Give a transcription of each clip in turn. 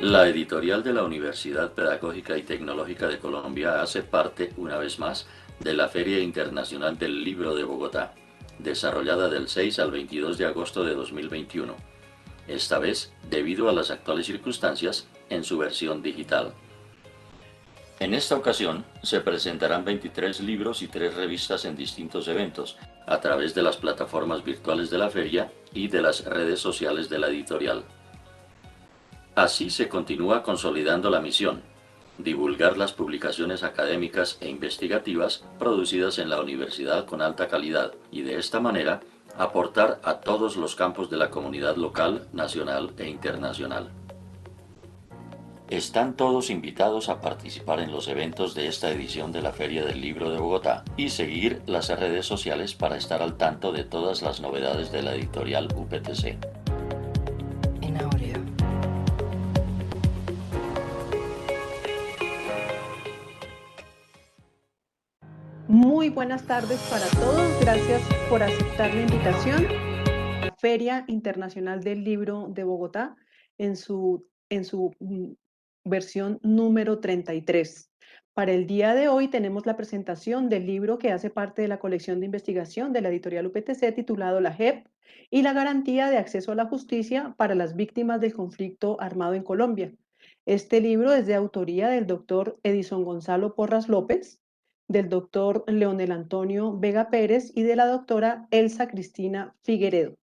La editorial de la Universidad Pedagógica y Tecnológica de Colombia hace parte, una vez más, de la Feria Internacional del Libro de Bogotá, desarrollada del 6 al 22 de agosto de 2021, esta vez, debido a las actuales circunstancias, en su versión digital. En esta ocasión, se presentarán 23 libros y 3 revistas en distintos eventos, a través de las plataformas virtuales de la feria y de las redes sociales de la editorial. Así se continúa consolidando la misión: divulgar las publicaciones académicas e investigativas producidas en la universidad con alta calidad y de esta manera aportar a todos los campos de la comunidad local, nacional e internacional. Están todos invitados a participar en los eventos de esta edición de la Feria del Libro de Bogotá y seguir las redes sociales para estar al tanto de todas las novedades de la editorial UPTC. En audio. Muy buenas tardes para todos. Gracias por aceptar la invitación a la Feria Internacional del Libro de Bogotá en su versión número 33. Para el día de hoy tenemos la presentación del libro que hace parte de la colección de investigación de la editorial UPTC titulado La JEP y la garantía de acceso a la justicia para las víctimas del conflicto armado en Colombia. Este libro es de autoría del doctor Edison Gonzalo Porras López, del doctor Leonel Antonio Vega Pérez y de la doctora Elsa Cristina Figueredo.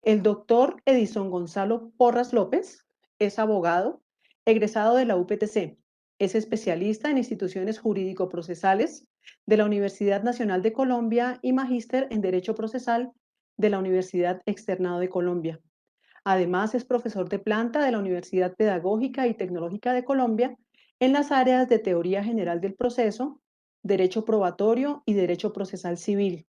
El doctor Edison Gonzalo Porras López es abogado, egresado de la UPTC. Es especialista en instituciones jurídico-procesales de la Universidad Nacional de Colombia y magíster en Derecho Procesal de la Universidad Externado de Colombia. Además, es profesor de planta de la Universidad Pedagógica y Tecnológica de Colombia en las áreas de Teoría General del Proceso, Derecho Probatorio y Derecho Procesal Civil.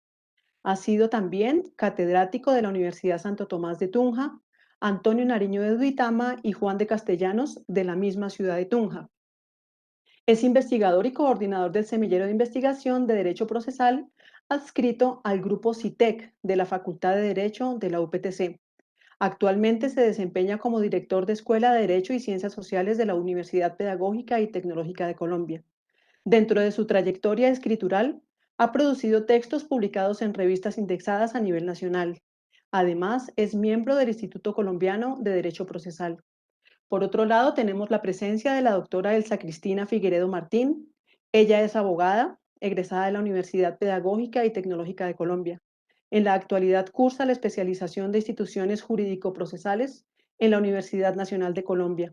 Ha sido también catedrático de la Universidad Santo Tomás de Tunja, Antonio Nariño de Duitama y Juan de Castellanos de la misma ciudad de Tunja. Es investigador y coordinador del Semillero de Investigación de Derecho Procesal, adscrito al grupo CITEC de la Facultad de Derecho de la UPTC. Actualmente se desempeña como director de Escuela de Derecho y Ciencias Sociales de la Universidad Pedagógica y Tecnológica de Colombia. Dentro de su trayectoria escritural, ha producido textos publicados en revistas indexadas a nivel nacional. Además, es miembro del Instituto Colombiano de Derecho Procesal. Por otro lado, tenemos la presencia de la doctora Elsa Cristina Figueredo Martín. Ella es abogada, egresada de la Universidad Pedagógica y Tecnológica de Colombia. En la actualidad cursa la especialización de instituciones jurídico-procesales en la Universidad Nacional de Colombia.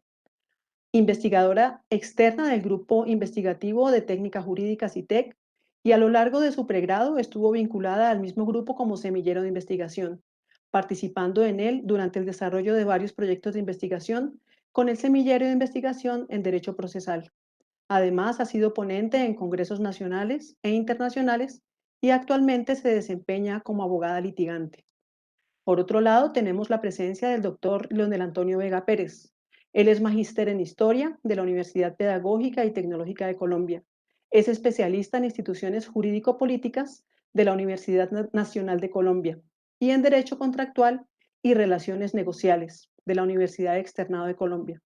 Investigadora externa del Grupo Investigativo de Técnica Jurídica CITEC, y a lo largo de su pregrado estuvo vinculada al mismo grupo como semillero de investigación, participando en él durante el desarrollo de varios proyectos de investigación con el semillero de investigación en Derecho Procesal. Además, ha sido ponente en congresos nacionales e internacionales y actualmente se desempeña como abogada litigante. Por otro lado, tenemos la presencia del doctor Leonel Antonio Vega Pérez. Él es magíster en Historia de la Universidad Pedagógica y Tecnológica de Colombia. Es especialista en instituciones jurídico-políticas de la Universidad Nacional de Colombia y en Derecho Contractual y Relaciones Negociales de la Universidad Externado de Colombia.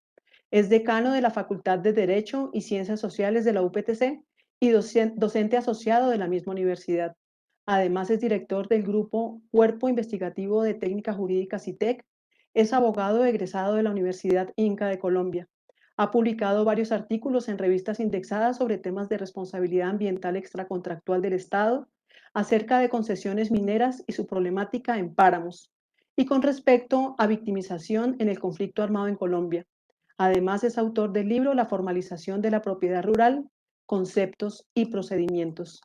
Es decano de la Facultad de Derecho y Ciencias Sociales de la UPTC y docente asociado de la misma universidad. Además, es director del grupo Cuerpo Investigativo de Técnica Jurídica CITEC. Es abogado egresado de la Universidad Inca de Colombia. Ha publicado varios artículos en revistas indexadas sobre temas de responsabilidad ambiental extracontractual del Estado, acerca de concesiones mineras y su problemática en páramos, y con respecto a victimización en el conflicto armado en Colombia. Además, es autor del libro La formalización de la propiedad rural, conceptos y procedimientos.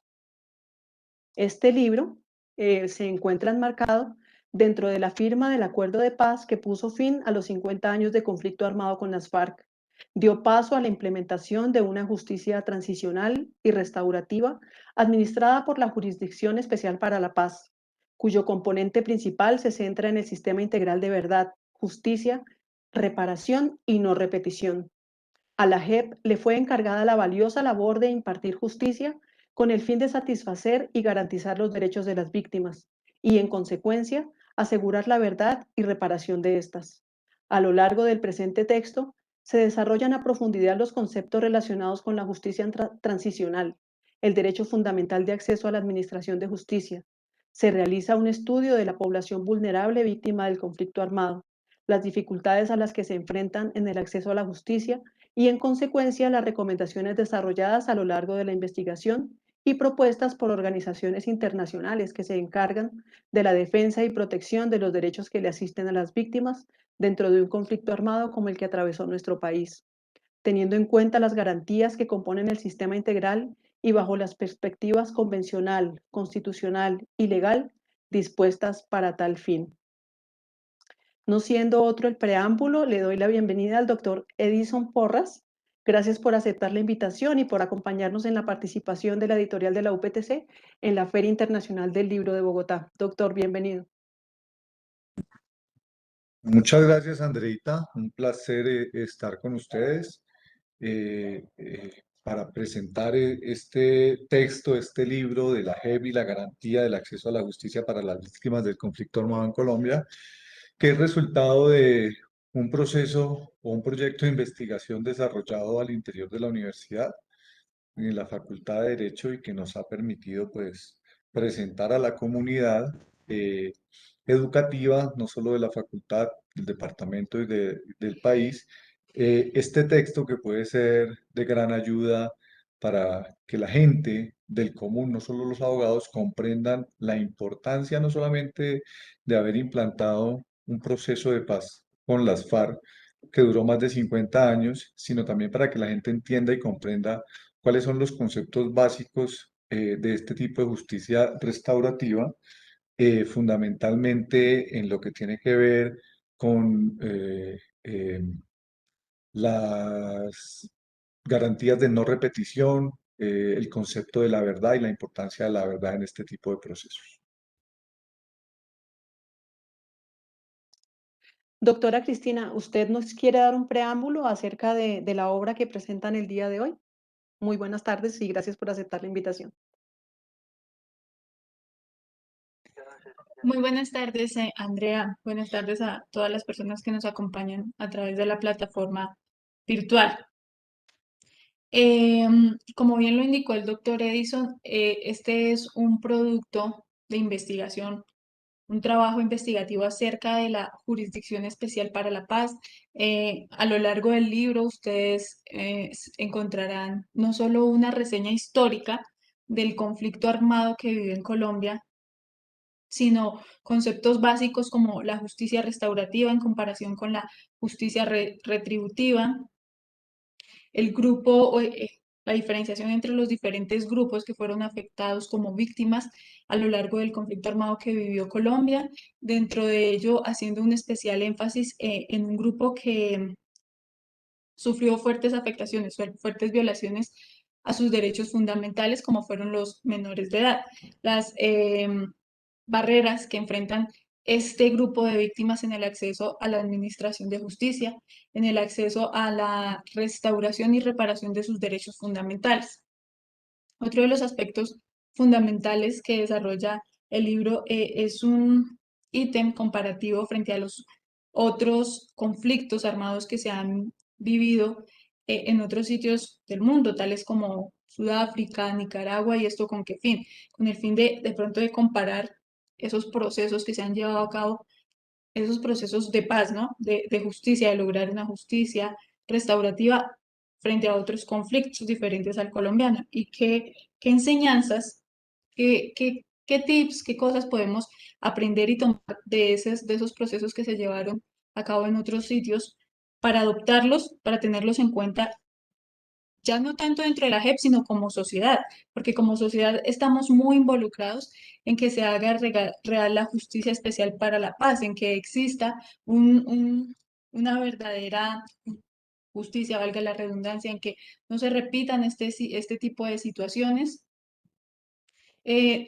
Este libro se encuentra enmarcado dentro de la firma del acuerdo de paz que puso fin a los 50 años de conflicto armado con las FARC. Dio paso a la implementación de una justicia transicional y restaurativa administrada por la Jurisdicción Especial para la Paz, cuyo componente principal se centra en el sistema integral de verdad, justicia, reparación y no repetición. A la JEP le fue encargada la valiosa labor de impartir justicia con el fin de satisfacer y garantizar los derechos de las víctimas y, en consecuencia, asegurar la verdad y reparación de estas. A lo largo del presente texto, Se desarrollan a profundidad los conceptos relacionados con la justicia transicional, el derecho fundamental de acceso a la administración de justicia. Se realiza un estudio de la población vulnerable víctima del conflicto armado, las dificultades a las que se enfrentan en el acceso a la justicia y, en consecuencia, las recomendaciones desarrolladas a lo largo de la investigación y propuestas por organizaciones internacionales que se encargan de la defensa y protección de los derechos que le asisten a las víctimas dentro de un conflicto armado como el que atravesó nuestro país, teniendo en cuenta las garantías que componen el sistema integral y bajo las perspectivas convencional, constitucional y legal dispuestas para tal fin. No siendo otro el preámbulo, le doy la bienvenida al doctor Edison Porras. Gracias por aceptar la invitación y por acompañarnos en la participación de la editorial de la UPTC en la Feria Internacional del Libro de Bogotá. Doctor, bienvenido. Muchas gracias, Andreita. Un placer estar con ustedes para presentar este texto, este libro de la JEP y la garantía del acceso a la justicia para las víctimas del conflicto armado en Colombia, que es resultado de un proceso o un proyecto de investigación desarrollado al interior de la universidad en la Facultad de Derecho y que nos ha permitido pues presentar a la comunidad educativa, no solo de la facultad, del departamento y del país, este texto que puede ser de gran ayuda para que la gente del común, no solo los abogados, comprendan la importancia no solamente de haber implantado un proceso de paz con las FARC, que duró más de 50 años, sino también para que la gente entienda y comprenda cuáles son los conceptos básicos de este tipo de justicia restaurativa, fundamentalmente en lo que tiene que ver con las garantías de no repetición, el concepto de la verdad y la importancia de la verdad en este tipo de procesos. Doctora Cristina, ¿usted nos quiere dar un preámbulo acerca de la obra que presentan el día de hoy? Muy buenas tardes y gracias por aceptar la invitación. Muy buenas tardes, Andrea. Buenas tardes a todas las personas que nos acompañan a través de la plataforma virtual. Como bien lo indicó el doctor Edison, este es un producto de investigación, un trabajo investigativo acerca de la Jurisdicción Especial para la Paz. A lo largo del libro ustedes encontrarán no solo una reseña histórica del conflicto armado que vive en Colombia, sino conceptos básicos como la justicia restaurativa en comparación con la justicia retributiva, el grupo, la diferenciación entre los diferentes grupos que fueron afectados como víctimas a lo largo del conflicto armado que vivió Colombia, dentro de ello haciendo un especial énfasis en un grupo que sufrió fuertes afectaciones, fuertes violaciones a sus derechos fundamentales, como fueron los menores de edad. Las barreras que enfrentan este grupo de víctimas en el acceso a la administración de justicia, en el acceso a la restauración y reparación de sus derechos fundamentales. Otro de los aspectos fundamentales que desarrolla el libro es un ítem comparativo frente a los otros conflictos armados que se han vivido en otros sitios del mundo, tales como Sudáfrica, Nicaragua, y esto con qué fin, con el fin de pronto de comparar esos procesos que se han llevado a cabo, esos procesos de paz, ¿no? De justicia, de lograr una justicia restaurativa frente a otros conflictos diferentes al colombiano y qué enseñanzas, qué tips, qué cosas podemos aprender y tomar de esos procesos que se llevaron a cabo en otros sitios para adoptarlos, para tenerlos en cuenta ya no tanto dentro de la JEP, sino como sociedad, porque como sociedad estamos muy involucrados en que se haga real la justicia especial para la paz, en que exista una verdadera justicia, valga la redundancia, en que no se repitan este tipo de situaciones.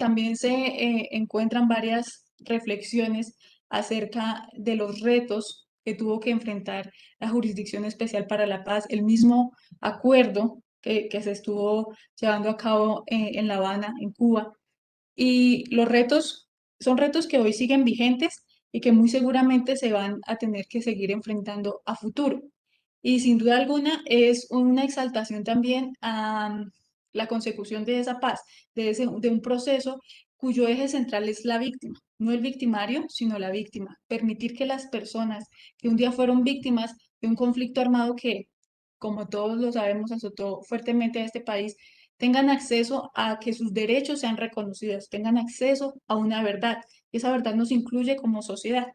También se encuentran varias reflexiones acerca de los retos que tuvo que enfrentar la Jurisdicción Especial para la Paz, el mismo acuerdo que se estuvo llevando a cabo en La Habana, en Cuba. Y los retos son retos que hoy siguen vigentes y que muy seguramente se van a tener que seguir enfrentando a futuro. y sin duda alguna es una exaltación también a la consecución de esa paz, de un proceso cuyo eje central es la víctima, no el victimario, sino la víctima. Permitir que las personas que un día fueron víctimas de un conflicto armado que, como todos lo sabemos, azotó fuertemente a este país, tengan acceso a que sus derechos sean reconocidos, tengan acceso a una verdad. Y esa verdad nos incluye como sociedad.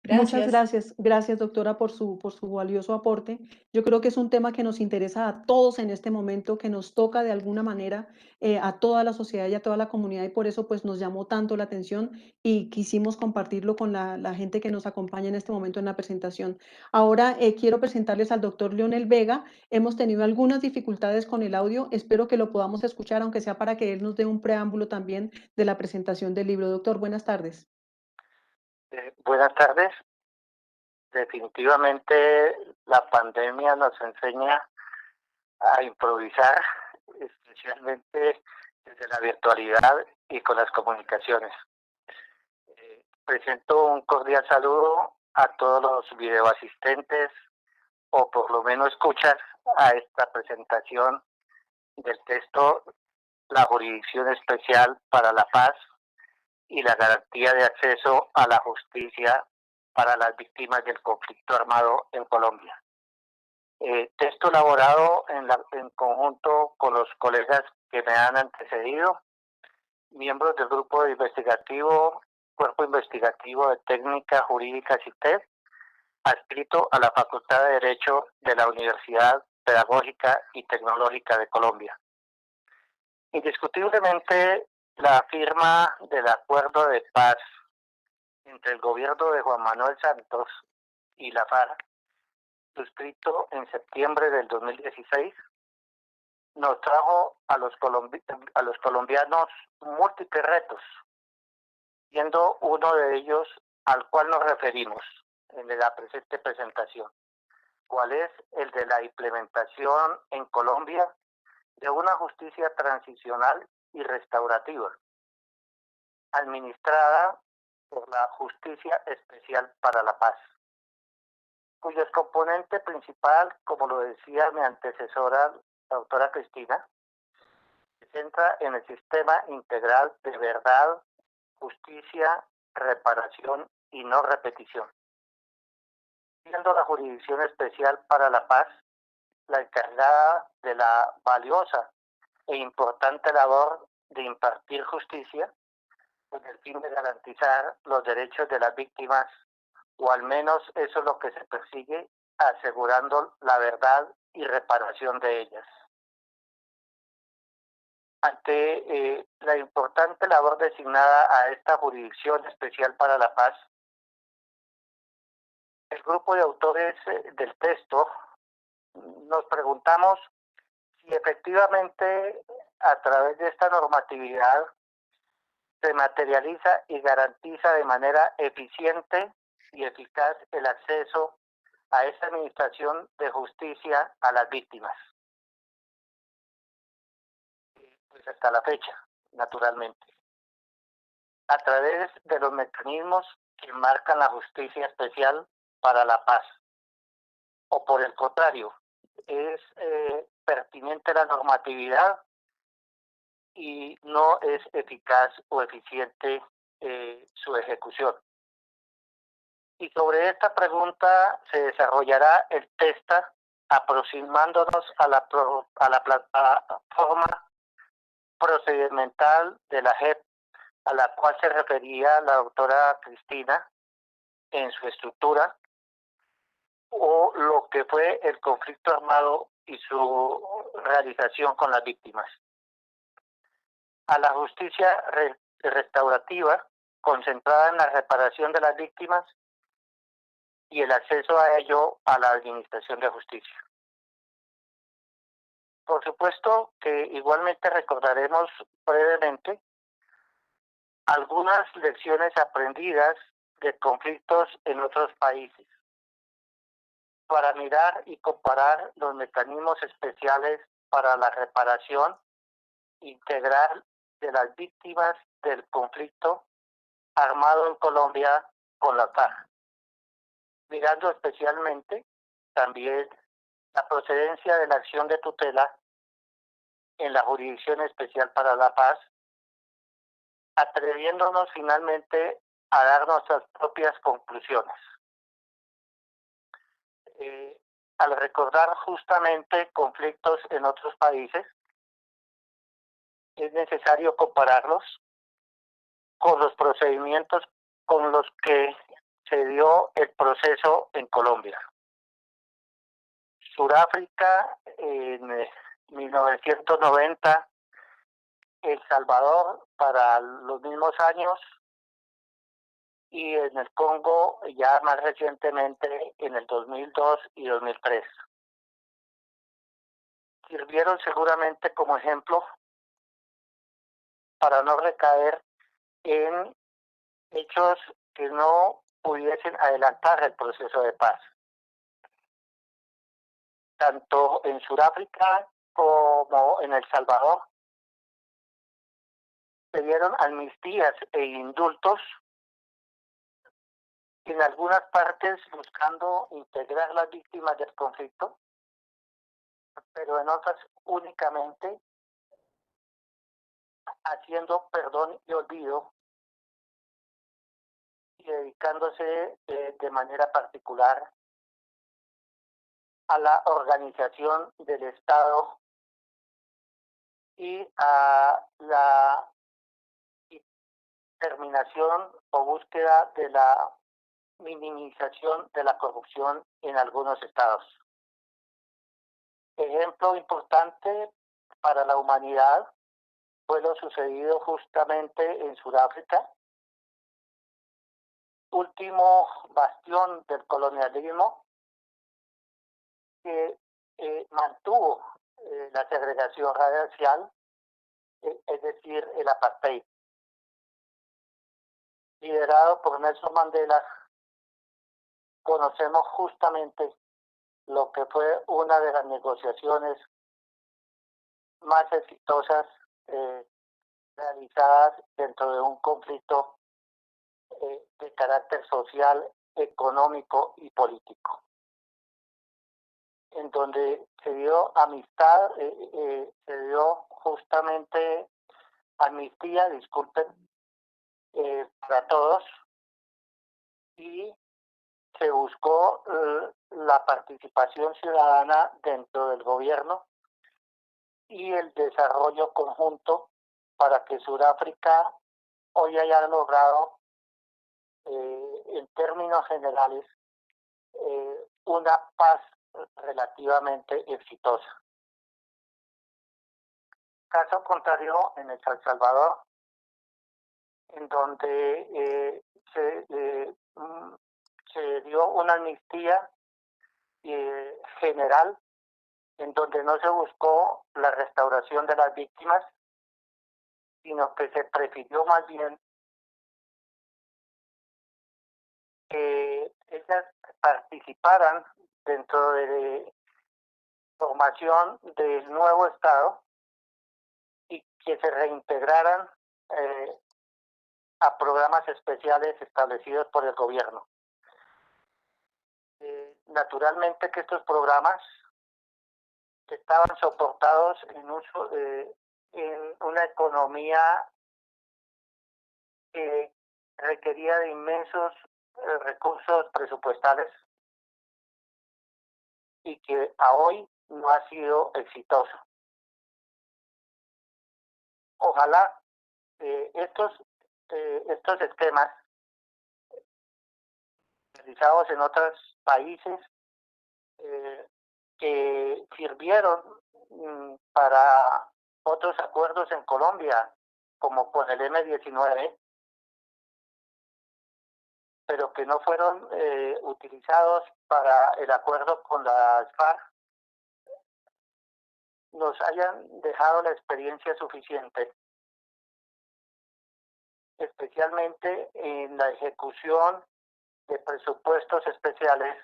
Muchas Gracias. gracias, gracias doctora por su valioso aporte. Yo creo que es un tema que nos interesa a todos en este momento, que nos toca de alguna manera a toda la sociedad y a toda la comunidad y por eso pues nos llamó tanto la atención y quisimos compartirlo con la gente que nos acompaña en este momento en la presentación. Ahora quiero presentarles al doctor Leonel Vega. Hemos tenido algunas dificultades con el audio, espero que lo podamos escuchar, aunque sea para que él nos dé un preámbulo también de la presentación del libro. Doctor, buenas tardes. Buenas tardes. Definitivamente la pandemia nos enseña a improvisar, especialmente desde la virtualidad y con las comunicaciones. Presento un cordial saludo a todos los videoasistentes o por lo menos escuchas a esta presentación del texto La Jurisdicción Especial para la Paz y la garantía de acceso a la justicia para las víctimas del conflicto armado en Colombia. Texto elaborado en conjunto con los colegas que me han antecedido, miembros del grupo investigativo, Cuerpo Investigativo de Técnica Jurídica CITES, adscrito a la Facultad de Derecho de la Universidad Pedagógica y Tecnológica de Colombia. Indiscutiblemente, la firma del acuerdo de paz entre el gobierno de Juan Manuel Santos y la FARC, suscrito en septiembre del 2016, nos trajo a los colombianos múltiples retos, siendo uno de ellos al cual nos referimos en la presente presentación, cuál es el de la implementación en Colombia de una justicia transicional y restaurativa, administrada por la Justicia Especial para la Paz, cuyo componente principal, como lo decía mi antecesora, la doctora Cristina, se centra en el sistema integral de verdad, justicia, reparación y no repetición, siendo la Jurisdicción Especial para la Paz la encargada de la valiosa e importante labor de impartir justicia con el fin de garantizar los derechos de las víctimas, o al menos eso es lo que se persigue, asegurando la verdad y reparación de ellas. Ante la importante labor designada a esta Jurisdicción Especial para la Paz, el grupo de autores del texto nos preguntamos si efectivamente a través de esta normatividad se materializa y garantiza de manera eficiente y eficaz el acceso a esta administración de justicia a las víctimas. Pues hasta la fecha, naturalmente, a través de los mecanismos que marcan la justicia especial para la paz, o por el contrario, es pertinente la normatividad y no es eficaz o eficiente su ejecución. Y sobre esta pregunta se desarrollará el texto aproximándonos a la plataforma procedimental de la JEP, a la cual se refería la doctora Cristina en su estructura, o lo que fue el conflicto armado y su realización con las víctimas. A la justicia restaurativa, concentrada en la reparación de las víctimas y el acceso a ello a la administración de justicia. Por supuesto que igualmente recordaremos brevemente algunas lecciones aprendidas de conflictos en otros países, para mirar y comparar los mecanismos especiales para la reparación integral de las víctimas del conflicto armado en Colombia con la FARC, mirando especialmente también la procedencia de la acción de tutela en la Jurisdicción Especial para la Paz, atreviéndonos finalmente a dar nuestras propias conclusiones. Al recordar justamente conflictos en otros países, es necesario compararlos con los procedimientos con los que se dio el proceso en Colombia. Sudáfrica en 1990, El Salvador para los mismos años y en el Congo ya más recientemente en el 2002 y 2003. Sirvieron seguramente como ejemplo para no recaer en hechos que no pudiesen adelantar el proceso de paz. Tanto en Sudáfrica como en El Salvador se dieron amnistías e indultos, en algunas partes buscando integrar las víctimas del conflicto, pero en otras únicamente haciendo perdón y olvido y dedicándose de manera particular a la organización del Estado y a la terminación o búsqueda de la minimización de la corrupción en algunos estados. Ejemplo importante para la humanidad fue lo sucedido justamente en Sudáfrica, último bastión del colonialismo que mantuvo la segregación racial, es decir, el apartheid. Liderado por Nelson Mandela, conocemos justamente lo que fue una de las negociaciones más exitosas realizadas dentro de un conflicto de carácter social, económico y político, en donde se dio amistad, se dio justamente amnistía, disculpen, para todos, y se buscó la participación ciudadana dentro del gobierno y el desarrollo conjunto para que Sudáfrica hoy haya logrado en términos generales una paz relativamente exitosa. Caso contrario en El Salvador, en donde se dio una amnistía general, en donde no se buscó la restauración de las víctimas, sino que se prefirió más bien que ellas participaran dentro de formación del nuevo Estado y que se reintegraran a programas especiales establecidos por el gobierno. Naturalmente que estos programas estaban soportados en una economía que requería de inmensos recursos presupuestales y que a hoy no ha sido exitoso. Ojalá estos esquemas realizados en otros países que sirvieron para otros acuerdos en Colombia, como con el M-19, pero que no fueron utilizados para el acuerdo con las FARC, nos hayan dejado la experiencia suficiente, especialmente en la ejecución de presupuestos especiales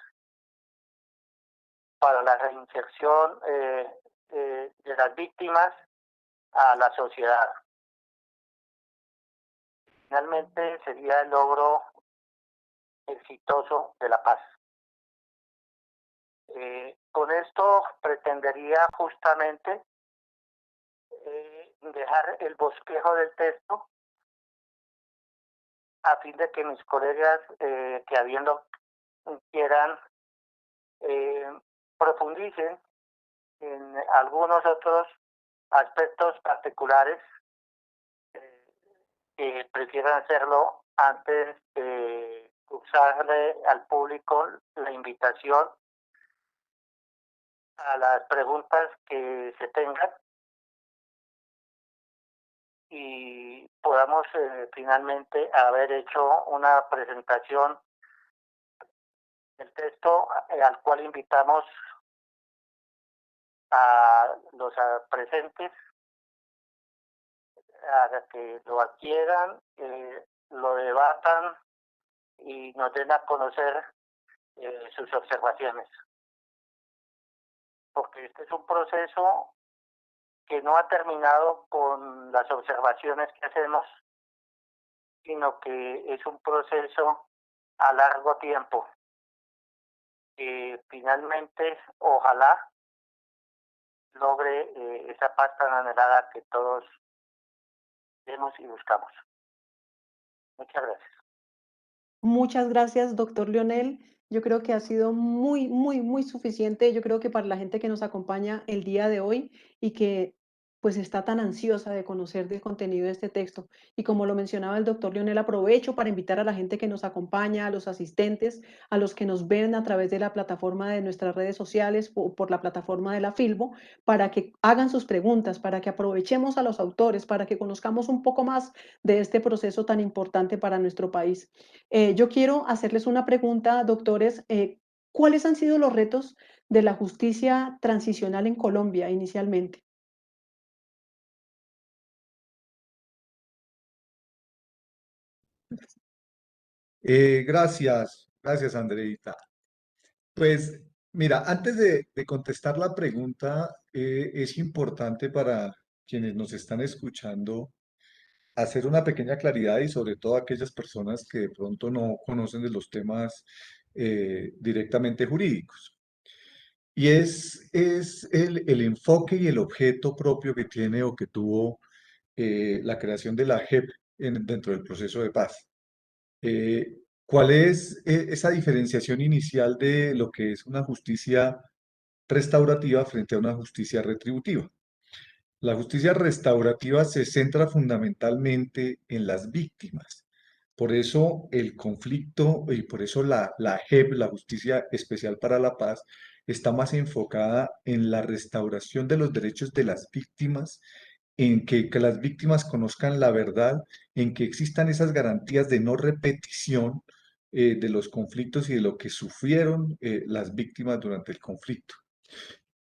para la reinserción de las víctimas a la sociedad. Finalmente sería el logro exitoso de la paz. Con esto pretendería justamente dejar el bosquejo del texto a fin de que mis colegas que habiendo quieran profundicen en algunos otros aspectos particulares que prefieran hacerlo antes de cursarle al público la invitación a las preguntas que se tengan y podamos finalmente haber hecho una presentación del texto al cual invitamos a los presentes a que lo adquieran, lo debatan y nos den a conocer sus observaciones. Porque este es un proceso que no ha terminado con las observaciones que hacemos, sino que es un proceso a largo tiempo, que finalmente, ojalá, logre esa paz tan anhelada que todos vemos y buscamos. Muchas gracias. Muchas gracias, doctor Leonel. Yo creo que ha sido muy, muy, muy suficiente. Yo creo que para la gente que nos acompaña el día de hoy y que pues está tan ansiosa de conocer del contenido de este texto. Y como lo mencionaba el doctor Leonel, aprovecho para invitar a la gente que nos acompaña, a los asistentes, a los que nos ven a través de la plataforma de nuestras redes sociales o por la plataforma de la Filbo, para que hagan sus preguntas, para que aprovechemos a los autores, para que conozcamos un poco más de este proceso tan importante para nuestro país. Yo quiero hacerles una pregunta, doctores. ¿Cuáles han sido los retos de la justicia transicional en Colombia inicialmente? Gracias, Andreita. Pues mira, antes de contestar la pregunta, es importante para quienes nos están escuchando hacer una pequeña claridad y sobre todo aquellas personas que de pronto no conocen de los temas directamente jurídicos. Y es el enfoque y el objeto propio que tiene o que tuvo la creación de la JEP dentro del proceso de paz. ¿Cuál es esa diferenciación inicial de lo que es una justicia restaurativa frente a una justicia retributiva? La justicia restaurativa se centra fundamentalmente en las víctimas. Por eso el conflicto y por eso la JEP, la Justicia Especial para la Paz, está más enfocada en la restauración de los derechos de las víctimas, en que las víctimas conozcan la verdad, en que existan esas garantías de no repetición de los conflictos y de lo que sufrieron las víctimas durante el conflicto.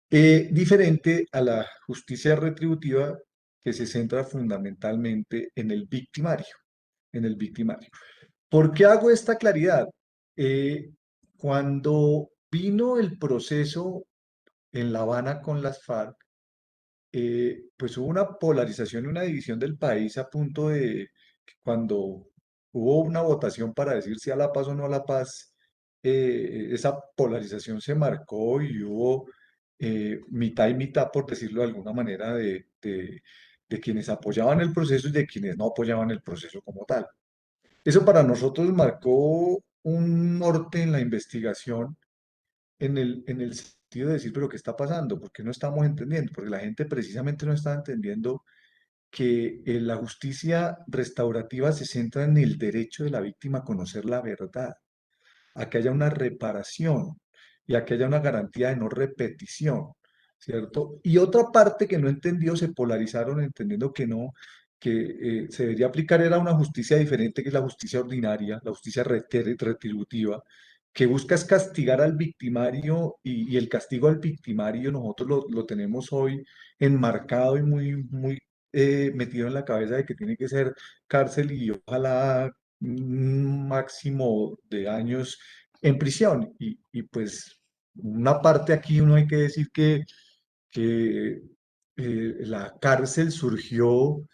Diferente a la justicia retributiva que se centra fundamentalmente en el victimario, en el victimario. ¿Por qué hago esta claridad? Cuando vino el proceso en La Habana con las FARC, pues hubo una polarización y una división del país a punto de que cuando hubo una votación para decir si a la paz o no a la paz, esa polarización se marcó y hubo mitad y mitad, por decirlo de alguna manera, de quienes apoyaban el proceso y de quienes no apoyaban el proceso como tal. Eso para nosotros marcó un norte en la investigación en el sentido de decir, pero ¿qué está pasando? ¿Por qué no estamos entendiendo? Porque la gente precisamente no está entendiendo que la justicia restaurativa se centra en el derecho de la víctima a conocer la verdad, a que haya una reparación y a que haya una garantía de no repetición, ¿cierto? Y otra parte que no entendió, se polarizaron entendiendo que no, que se debería aplicar era una justicia diferente, que es la justicia ordinaria, la justicia retributiva, que busca es castigar al victimario y el castigo al victimario nosotros lo tenemos hoy enmarcado y muy, muy metido en la cabeza de que tiene que ser cárcel y ojalá un máximo de años en prisión. Y pues una parte aquí uno hay que decir que la cárcel surgió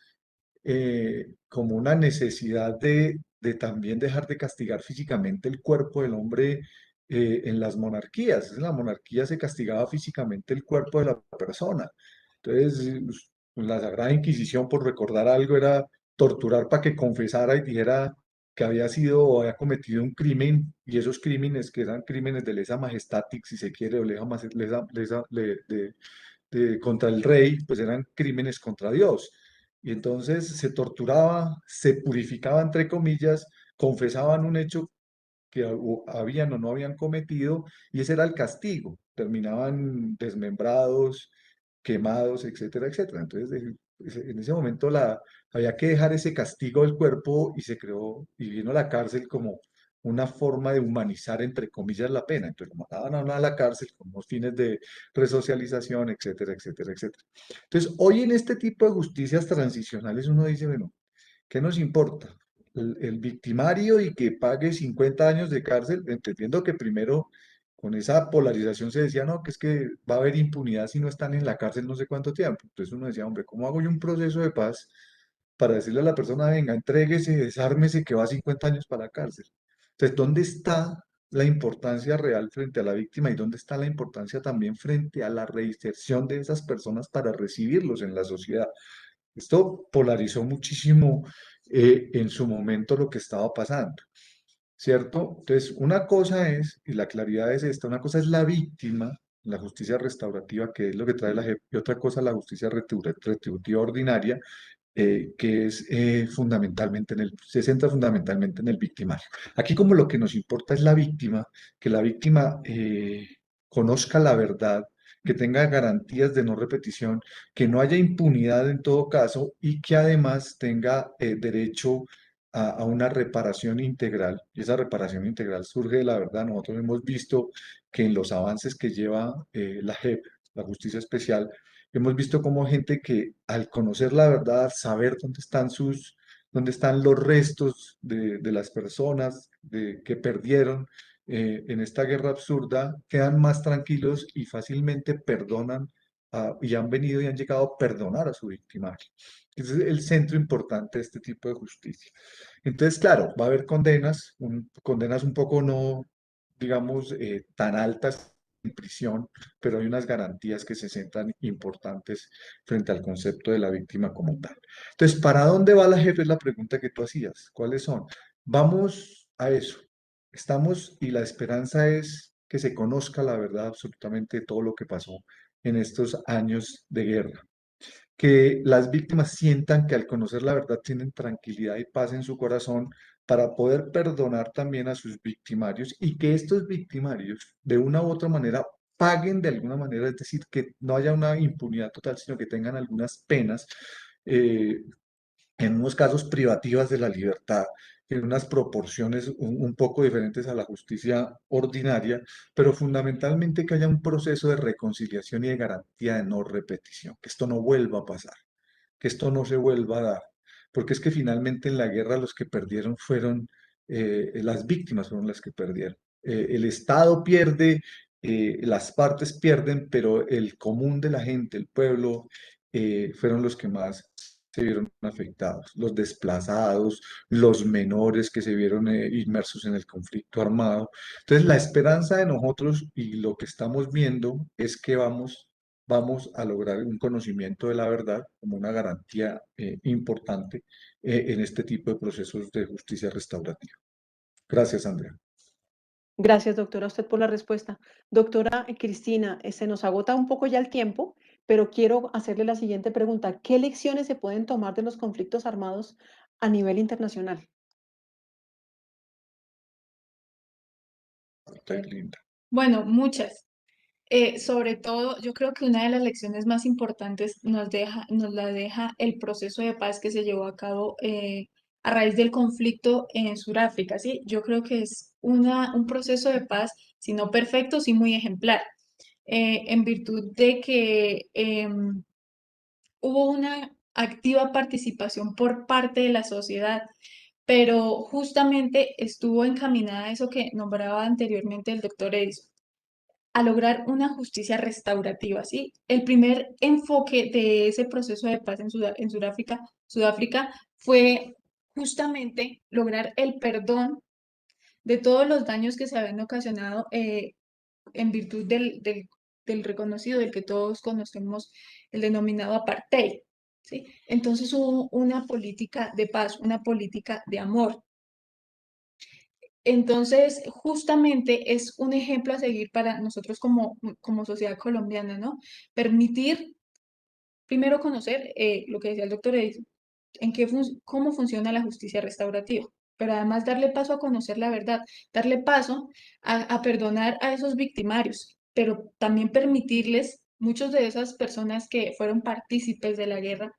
como una necesidad de también dejar de castigar físicamente el cuerpo del hombre en las monarquías. En la monarquía se castigaba físicamente el cuerpo de la persona. Entonces, la Sagrada Inquisición, por recordar algo, era torturar para que confesara y dijera que había sido o había cometido un crimen, y esos crímenes que eran crímenes de lesa majestatis, si se quiere, o contra el rey, pues eran crímenes contra Dios. Y entonces se torturaba, se purificaba, entre comillas, confesaban un hecho que habían o no habían cometido, y ese era el castigo. Terminaban desmembrados, quemados, etcétera, etcétera. Entonces, en ese momento había que dejar ese castigo del cuerpo, y se creó, y vino la cárcel como una forma de humanizar, entre comillas, la pena. Entonces, lo mandaban a uno a la cárcel con unos fines de resocialización, etcétera, etcétera, etcétera. Entonces, hoy en este tipo de justicias transicionales uno dice, bueno, ¿qué nos importa? El victimario y que pague 50 años de cárcel, entendiendo que primero con esa polarización se decía, no, que es que va a haber impunidad si no están en la cárcel no sé cuánto tiempo. Entonces uno decía, hombre, ¿cómo hago yo un proceso de paz para decirle a la persona, venga, entréguese, desármese, que va a 50 años para la cárcel? Entonces, ¿dónde está la importancia real frente a la víctima y dónde está la importancia también frente a la reinserción de esas personas para recibirlos en la sociedad? Esto polarizó muchísimo en su momento lo que estaba pasando, ¿cierto? Entonces, una cosa es, y la claridad es esta, una cosa es la víctima, la justicia restaurativa, que es lo que trae la JEP, y otra cosa la justicia retributiva ordinaria, que es fundamentalmente se centra fundamentalmente en el victimario. Aquí como lo que nos importa es la víctima, que la víctima conozca la verdad, que tenga garantías de no repetición, que no haya impunidad en todo caso, y que además tenga derecho a una reparación integral. Y esa reparación integral surge de la verdad. Nosotros hemos visto que en los avances que lleva la JEP, la Justicia Especial, hemos visto cómo gente que al conocer la verdad, al saber dónde están los restos de las personas que perdieron en esta guerra absurda, quedan más tranquilos y fácilmente perdonan y han venido y han llegado a perdonar a su victimario. Ese es el centro importante de este tipo de justicia. Entonces, claro, va a haber condenas, condenas un poco no, digamos, tan altas en prisión, pero hay unas garantías que se centran importantes frente al concepto de la víctima como tal. Entonces, ¿para dónde va la jefe? Es la pregunta que tú hacías. ¿Cuáles son? Vamos a eso. Estamos, y la esperanza es que se conozca la verdad absolutamente de todo lo que pasó en estos años de guerra, que las víctimas sientan que al conocer la verdad tienen tranquilidad y paz en su corazón para poder perdonar también a sus victimarios, y que estos victimarios de una u otra manera paguen de alguna manera, es decir, que no haya una impunidad total, sino que tengan algunas penas, eh, en unos casos privativas de la libertad, en unas proporciones un poco diferentes a la justicia ordinaria, pero fundamentalmente que haya un proceso de reconciliación y de garantía de no repetición, que esto no vuelva a pasar, que esto no se vuelva a dar, porque es que finalmente en la guerra los que perdieron fueron, las víctimas fueron las que perdieron. El Estado pierde, las partes pierden, pero el común de la gente, el pueblo, fueron los que más se vieron afectados, los desplazados, los menores que se vieron inmersos en el conflicto armado. Entonces, la esperanza de nosotros y lo que estamos viendo es que vamos a lograr un conocimiento de la verdad como una garantía importante en este tipo de procesos de justicia restaurativa. Gracias, Andrea. Gracias, doctora, a usted por la respuesta. Doctora Cristina, se nos agota un poco ya el tiempo, pero quiero hacerle la siguiente pregunta. ¿Qué lecciones se pueden tomar de los conflictos armados a nivel internacional? Está linda. Bueno, muchas. Sobre todo, yo creo que una de las lecciones más importantes nos la deja el proceso de paz que se llevó a cabo a raíz del conflicto en Sudáfrica, ¿sí? Yo creo que es un proceso de paz, si no perfecto, sí muy ejemplar, en virtud de que hubo una activa participación por parte de la sociedad, pero justamente estuvo encaminada a eso que nombraba anteriormente el doctor Edison, a lograr una justicia restaurativa, ¿sí? El primer enfoque de ese proceso de paz en Sudáfrica fue justamente lograr el perdón de todos los daños que se habían ocasionado en virtud del reconocido, del que todos conocemos, el denominado apartheid, ¿sí? Entonces hubo una política de paz, una política de amor. Entonces, justamente es un ejemplo a seguir para nosotros como sociedad colombiana, ¿no? Permitir, primero conocer lo que decía el doctor Edison, cómo funciona la justicia restaurativa, pero además darle paso a conocer la verdad, darle paso a perdonar a esos victimarios, pero también permitirles, muchas de esas personas que fueron partícipes de la guerra,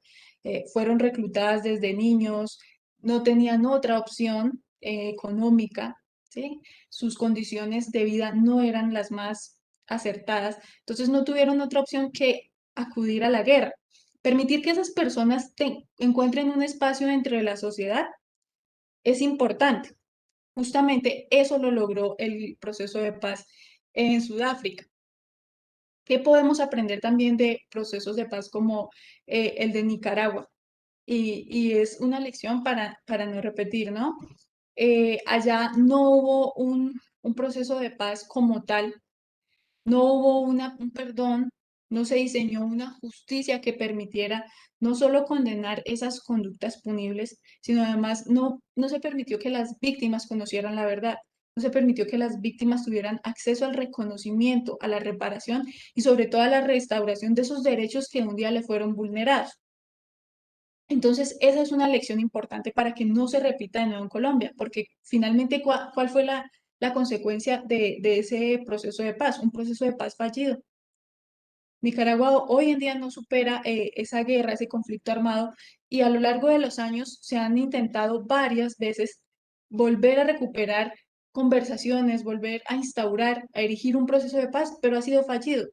fueron reclutadas desde niños, no tenían otra opción económica, ¿sí? Sus condiciones de vida no eran las más acertadas, entonces no tuvieron otra opción que acudir a la guerra. Permitir que esas personas encuentren un espacio dentro de la sociedad es importante. Justamente eso lo logró el proceso de paz en Sudáfrica. ¿Qué podemos aprender también de procesos de paz como el de Nicaragua? Y es una lección para no repetir, ¿no? Allá no hubo un proceso de paz como tal, no hubo un perdón, no se diseñó una justicia que permitiera no solo condenar esas conductas punibles, sino además no se permitió que las víctimas conocieran la verdad, no se permitió que las víctimas tuvieran acceso al reconocimiento, a la reparación y sobre todo a la restauración de esos derechos que un día le fueron vulnerados. Entonces, esa es una lección importante para que no se repita de nuevo en Colombia, porque finalmente, ¿cuál fue la consecuencia de ese proceso de paz? Un proceso de paz fallido. Nicaragua hoy en día no supera esa guerra, ese conflicto armado, y a lo largo de los años se han intentado varias veces volver a recuperar conversaciones, volver a instaurar, a erigir un proceso de paz, pero ha sido fallido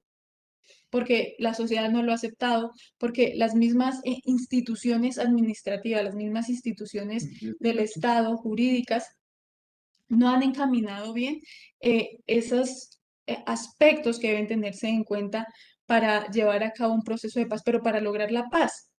porque la sociedad no lo ha aceptado, porque las mismas instituciones administrativas, las mismas instituciones del Estado, jurídicas, no han encaminado bien esos aspectos que deben tenerse en cuenta para llevar a cabo un proceso de paz, pero para lograr la paz,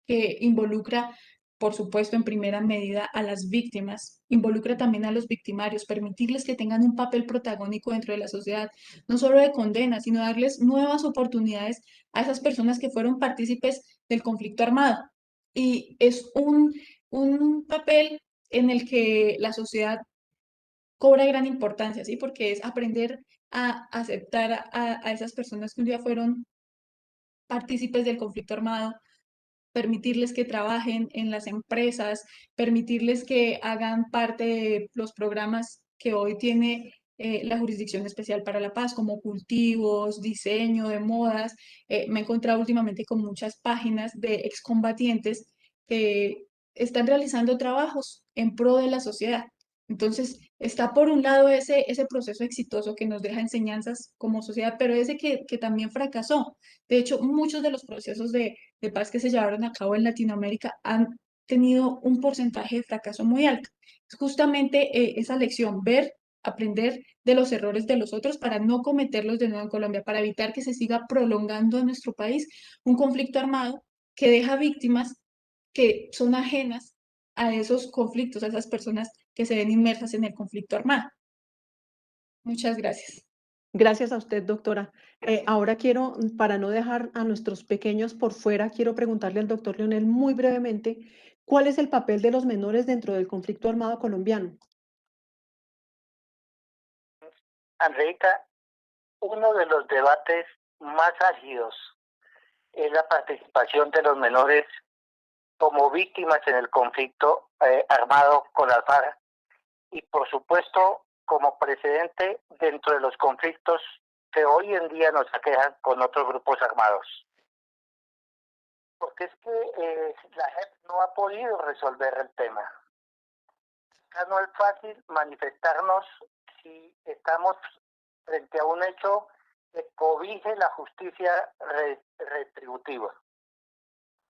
que involucra, por supuesto, en primera medida a las víctimas, involucra también a los victimarios, permitirles que tengan un papel protagónico dentro de la sociedad, no solo de condena, sino darles nuevas oportunidades a esas personas que fueron partícipes del conflicto armado. Y es un papel en el que la sociedad cobra gran importancia, ¿sí? Porque es aprender a aceptar a esas personas que un día fueron partícipes del conflicto armado, permitirles que trabajen en las empresas, permitirles que hagan parte de los programas que hoy tiene la Jurisdicción Especial para la Paz, como cultivos, diseño de modas. Me he encontrado últimamente con muchas páginas de excombatientes que están realizando trabajos en pro de la sociedad. Entonces, está por un lado ese proceso exitoso que nos deja enseñanzas como sociedad, pero ese que también fracasó. De hecho, muchos de los procesos de paz que se llevaron a cabo en Latinoamérica han tenido un porcentaje de fracaso muy alto. Es justamente esa lección, ver, aprender de los errores de los otros para no cometerlos de nuevo en Colombia, para evitar que se siga prolongando en nuestro país un conflicto armado que deja víctimas que son ajenas a esos conflictos, a esas personas que se ven inmersas en el conflicto armado. Muchas gracias. Gracias a usted, doctora. Ahora quiero, para no dejar a nuestros pequeños por fuera, quiero preguntarle al doctor Leonel muy brevemente, ¿cuál es el papel de los menores dentro del conflicto armado colombiano? Andreita, uno de los debates más álgidos es la participación de los menores como víctimas en el conflicto armado con la FARC y por supuesto como precedente dentro de los conflictos que hoy en día nos aquejan con otros grupos armados. Porque es que la JEP no ha podido resolver el tema. Acá no es fácil manifestarnos si estamos frente a un hecho que cobije la justicia retributiva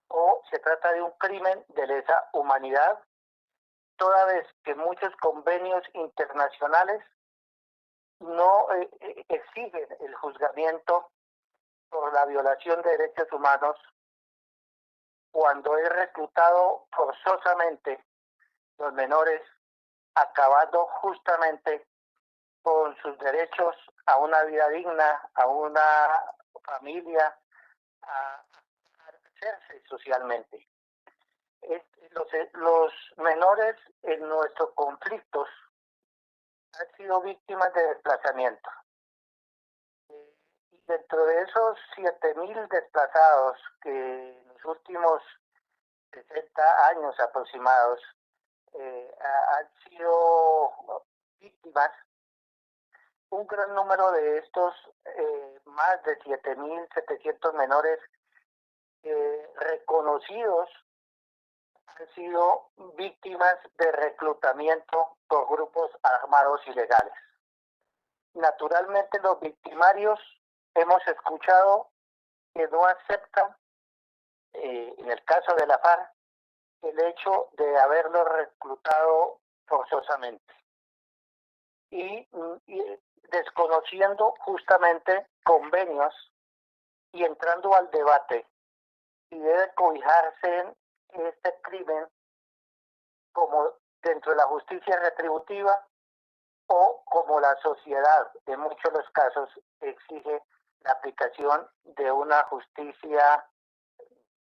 o se trata de un crimen de lesa humanidad, toda vez que muchos convenios internacionales no exigen el juzgamiento por la violación de derechos humanos cuando es reclutado forzosamente los menores acabando justamente con sus derechos a una vida digna, a una familia, a hacerse socialmente. Los menores en nuestros conflictos han sido víctimas de desplazamiento. Y dentro de esos 7.000 desplazados que en los últimos 60 años aproximados han sido víctimas, un gran número de estos, más de 7.700 menores reconocidos, han sido víctimas de reclutamiento por grupos armados ilegales. Naturalmente, los victimarios hemos escuchado que no aceptan, en el caso de la FARC, el hecho de haberlos reclutado forzosamente y desconociendo justamente convenios y entrando al debate si debe cobijarse en este crimen como dentro de la justicia retributiva o como la sociedad en muchos de los casos exige la aplicación de una justicia,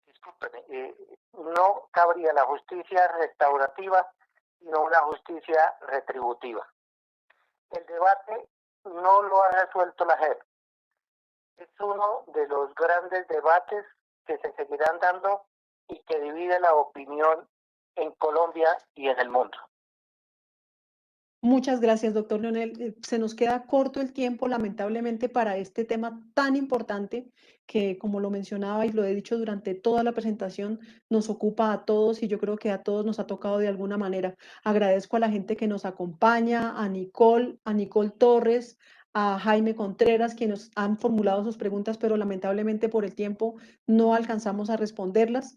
discúlpeme, no cabría la justicia restaurativa, sino una justicia retributiva. El debate no lo ha resuelto la JEP. Es uno de los grandes debates que se seguirán dando y que divide la opinión en Colombia y en el mundo. Muchas gracias, doctor Leonel. Se nos queda corto el tiempo, lamentablemente, para este tema tan importante que, como lo mencionaba y lo he dicho durante toda la presentación, nos ocupa a todos y yo creo que a todos nos ha tocado de alguna manera. Agradezco a la gente que nos acompaña, a Nicole Torres, a Jaime Contreras, quienes han formulado sus preguntas, pero lamentablemente por el tiempo no alcanzamos a responderlas.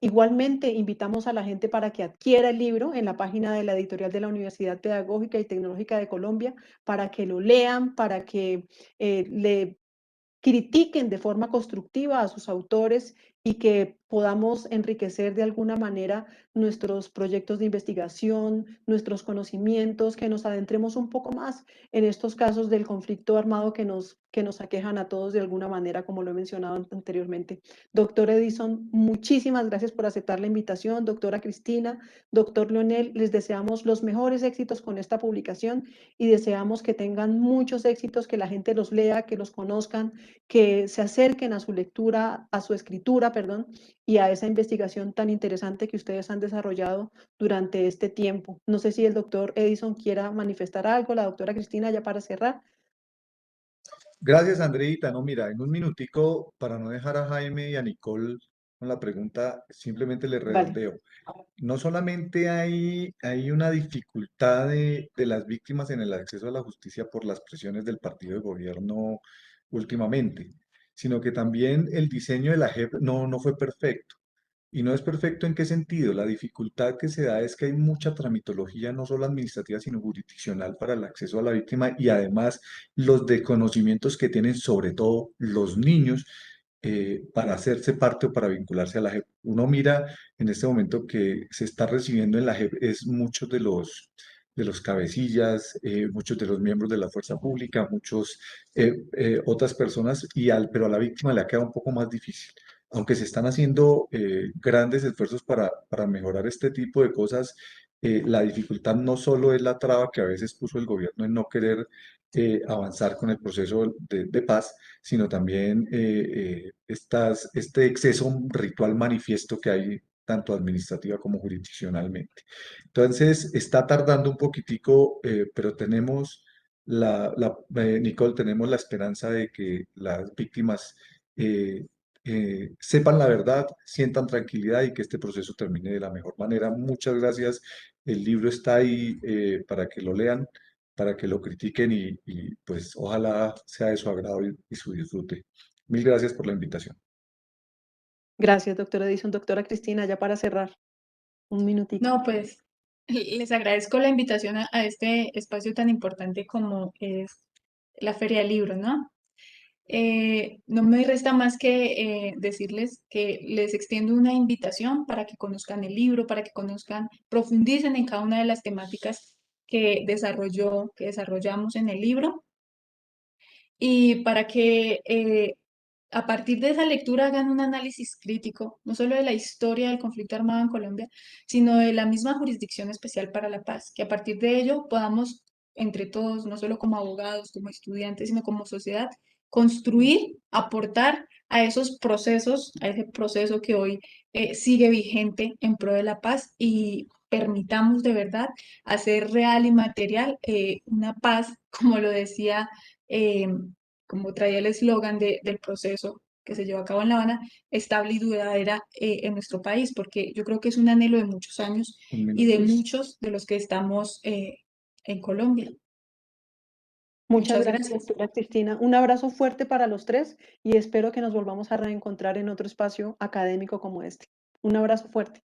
Igualmente, invitamos a la gente para que adquiera el libro en la página de la editorial de la Universidad Pedagógica y Tecnológica de Colombia, para que lo lean, para que le critiquen de forma constructiva a sus autores y que podamos enriquecer de alguna manera nuestros proyectos de investigación, nuestros conocimientos, que nos adentremos un poco más en estos casos del conflicto armado que nos aquejan a todos de alguna manera, como lo he mencionado anteriormente. Doctor Edison, muchísimas gracias por aceptar la invitación. Doctora Cristina, doctor Leonel, les deseamos los mejores éxitos con esta publicación y deseamos que tengan muchos éxitos, que la gente los lea, que los conozcan, que se acerquen a su lectura, a su escritura, perdón, y a esa investigación tan interesante que ustedes han desarrollado durante este tiempo. No sé si el doctor Edison quiera manifestar algo, la doctora Cristina, ya para cerrar. Gracias, Andreita. No, mira, en un minutico, para no dejar a Jaime y a Nicole con la pregunta, simplemente le Vale. redondeo. No solamente hay una dificultad de las víctimas en el acceso a la justicia por las presiones del partido de gobierno últimamente, sino que también el diseño de la JEP no fue perfecto. Y no es perfecto ¿en qué sentido? La dificultad que se da es que hay mucha tramitología, no solo administrativa, sino jurisdiccional para el acceso a la víctima y además los desconocimientos que tienen sobre todo los niños para hacerse parte o para vincularse a la JEP. Uno mira en este momento que se está recibiendo en la JEP es muchos de los cabecillas, muchos de los miembros de la fuerza pública, muchos otras personas, pero a la víctima le ha quedado un poco más difícil aunque se están haciendo grandes esfuerzos para mejorar este tipo de cosas, la dificultad no solo es la traba que a veces puso el gobierno en no querer avanzar con el proceso de paz, sino también este exceso ritual manifiesto que hay tanto administrativa como jurisdiccionalmente. Entonces, está tardando un poquitico, pero tenemos Nicole, tenemos la esperanza de que las víctimas sepan la verdad, sientan tranquilidad y que este proceso termine de la mejor manera. Muchas gracias. El libro está ahí para que lo lean, para que lo critiquen pues ojalá sea de su agrado y su disfrute. Mil gracias por la invitación. Gracias, doctora Edison. Doctora Cristina, ya para cerrar, un minutito. No, pues les agradezco la invitación a este espacio tan importante como es la Feria del Libro, ¿no? No me resta más que decirles que les extiendo una invitación para que conozcan el libro, para que conozcan, profundicen en cada una de las temáticas que desarrollamos en el libro y para que a partir de esa lectura hagan un análisis crítico, no solo de la historia del conflicto armado en Colombia, sino de la misma Jurisdicción Especial para la Paz, que a partir de ello podamos, entre todos, no solo como abogados, como estudiantes, sino como sociedad, construir, aportar a esos procesos, a ese proceso que hoy sigue vigente en pro de la paz y permitamos de verdad hacer real y material una paz, como lo decía eh, como traía el eslogan del proceso que se llevó a cabo en La Habana, estable y duradera en nuestro país, porque yo creo que es un anhelo de muchos años Un y de minuto. muchos de los que estamos en Colombia. Muchas Muchas gracias, gracias. doctora Cristina. Un abrazo fuerte para los tres y espero que nos volvamos a reencontrar en otro espacio académico como este. Un abrazo fuerte.